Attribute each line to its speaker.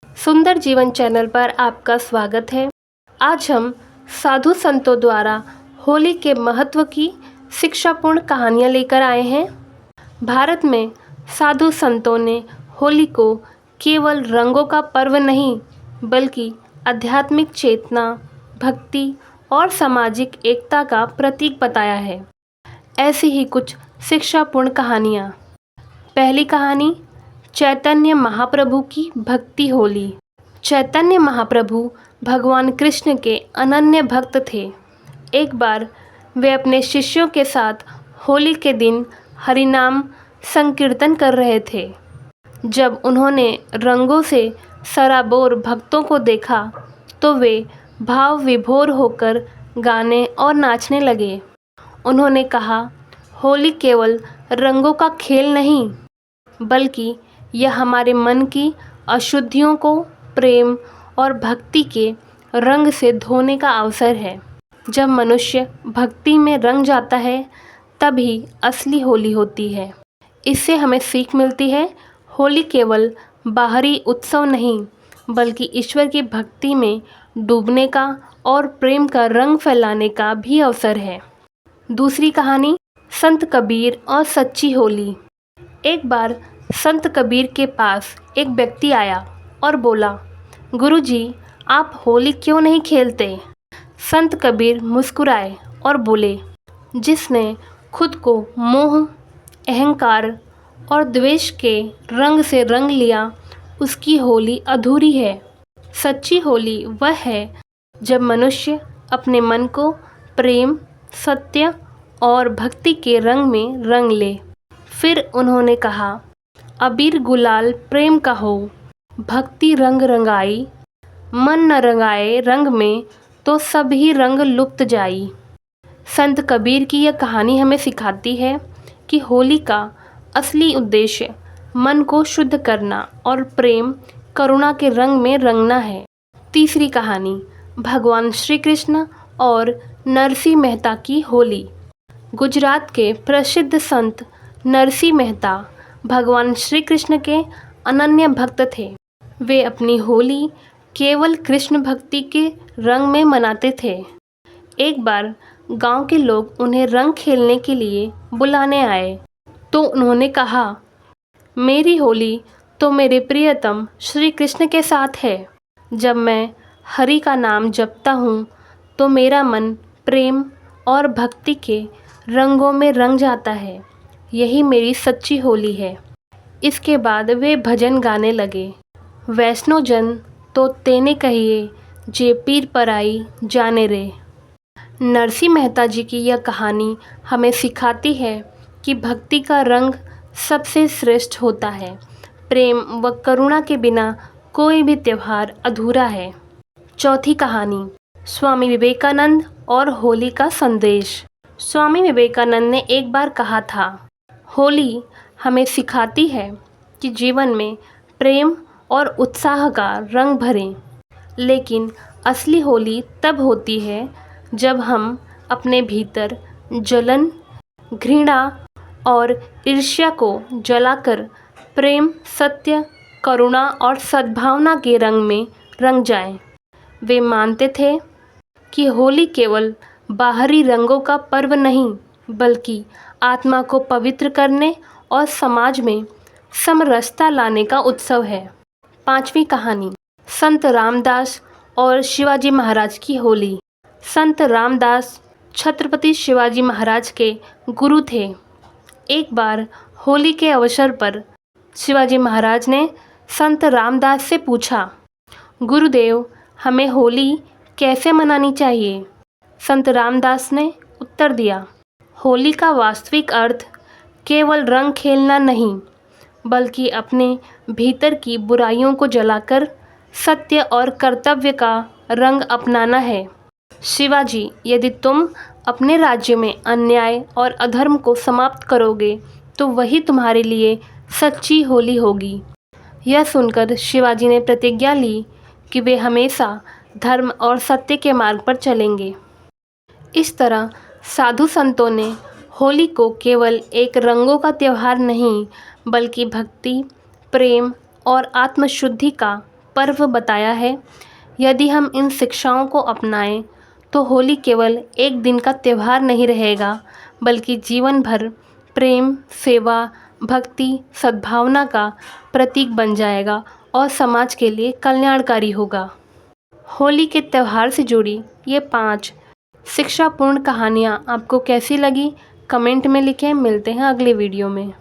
Speaker 1: सुंदर जीवन चैनल पर आपका स्वागत है। आज हम साधु संतों द्वारा होली के महत्व की शिक्षापूर्ण कहानियाँ लेकर आए हैं। भारत में साधु संतों ने होली को केवल रंगों का पर्व नहीं बल्कि आध्यात्मिक चेतना, भक्ति और सामाजिक एकता का प्रतीक बताया है। ऐसी ही कुछ शिक्षापूर्ण कहानियाँ। पहली कहानी, चैतन्य महाप्रभु की भक्ति होली। चैतन्य महाप्रभु भगवान कृष्ण के अनन्य भक्त थे। एक बार वे अपने शिष्यों के साथ होली के दिन हरिनाम संकीर्तन कर रहे थे। जब उन्होंने रंगों से सराबोर भक्तों को देखा तो वे भाव विभोर होकर गाने और नाचने लगे। उन्होंने कहा, होली केवल रंगों का खेल नहीं बल्कि यह हमारे मन की अशुद्धियों को प्रेम और भक्ति के रंग से धोने का अवसर है। जब मनुष्य भक्ति में रंग जाता है तभी असली होली होती है। इससे हमें सीख मिलती है, होली केवल बाहरी उत्सव नहीं बल्कि ईश्वर की भक्ति में डूबने का और प्रेम का रंग फैलाने का भी अवसर है। दूसरी कहानी, संत कबीर और सच्ची होली। एक बार संत कबीर के पास एक व्यक्ति आया और बोला, गुरुजी, आप होली क्यों नहीं खेलते? संत कबीर मुस्कुराए और बोले, जिसने खुद को मोह, अहंकार और द्वेष के रंग से रंग लिया उसकी होली अधूरी है। सच्ची होली वह है जब मनुष्य अपने मन को प्रेम, सत्य और भक्ति के रंग में रंग ले। फिर उन्होंने कहा, अबीर गुलाल प्रेम का हो, भक्ति रंग रंगाई, मन न रंगाए रंग में तो सभी रंग लुप्त जाई। संत कबीर की यह कहानी हमें सिखाती है कि होली का असली उद्देश्य मन को शुद्ध करना और प्रेम, करुणा के रंग में रंगना है। तीसरी कहानी, भगवान श्री कृष्ण और नरसिंह मेहता की होली। गुजरात के प्रसिद्ध संत नरसिंह मेहता भगवान श्री कृष्ण के अनन्य भक्त थे। वे अपनी होली केवल कृष्ण भक्ति के रंग में मनाते थे। एक बार गांव के लोग उन्हें रंग खेलने के लिए बुलाने आए तो उन्होंने कहा, मेरी होली तो मेरे प्रियतम श्री कृष्ण के साथ है। जब मैं हरि का नाम जपता हूँ तो मेरा मन प्रेम और भक्ति के रंगों में रंग जाता है। यही मेरी सच्ची होली है। इसके बाद वे भजन गाने लगे, वैष्णो जन तो तेने कहिए, जे पीर पराई जाने रे। नरसिंह मेहता जी की यह कहानी हमें सिखाती है कि भक्ति का रंग सबसे श्रेष्ठ होता है। प्रेम व करुणा के बिना कोई भी त्यौहार अधूरा है। चौथी कहानी, स्वामी विवेकानंद और होली का संदेश। स्वामी विवेकानंद ने एक बार कहा था, होली हमें सिखाती है कि जीवन में प्रेम और उत्साह का रंग भरें, लेकिन असली होली तब होती है जब हम अपने भीतर जलन, घृणा और ईर्ष्या को जलाकर प्रेम, सत्य, करुणा और सद्भावना के रंग में रंग जाएं। वे मानते थे कि होली केवल बाहरी रंगों का पर्व नहीं बल्कि आत्मा को पवित्र करने और समाज में समरसता लाने का उत्सव है। पांचवी कहानी, संत रामदास और शिवाजी महाराज की होली। संत रामदास छत्रपति शिवाजी महाराज के गुरु थे। एक बार होली के अवसर पर शिवाजी महाराज ने संत रामदास से पूछा, गुरुदेव, हमें होली कैसे मनानी चाहिए? संत रामदास ने उत्तर दिया, होली का वास्तविक अर्थ केवल रंग खेलना नहीं बल्कि अपने भीतर की बुराइयों को जलाकर सत्य और कर्तव्य का रंग अपनाना है। शिवाजी, यदि तुम अपने राज्य में अन्याय और अधर्म को समाप्त करोगे तो वही तुम्हारे लिए सच्ची होली होगी। यह सुनकर शिवाजी ने प्रतिज्ञा ली कि वे हमेशा धर्म और सत्य के मार्ग पर चलेंगे। इस तरह साधु संतों ने होली को केवल एक रंगों का त्यौहार नहीं बल्कि भक्ति, प्रेम और आत्मशुद्धि का पर्व बताया है। यदि हम इन शिक्षाओं को अपनाएं तो होली केवल एक दिन का त्यौहार नहीं रहेगा, बल्कि जीवन भर प्रेम, सेवा, भक्ति, सद्भावना का प्रतीक बन जाएगा और समाज के लिए कल्याणकारी होगा। होली के त्यौहार से जुड़ी ये 5 शिक्षापूर्ण कहानियाँ आपको कैसी लगी, कमेंट में लिखें। मिलते हैं अगले वीडियो में।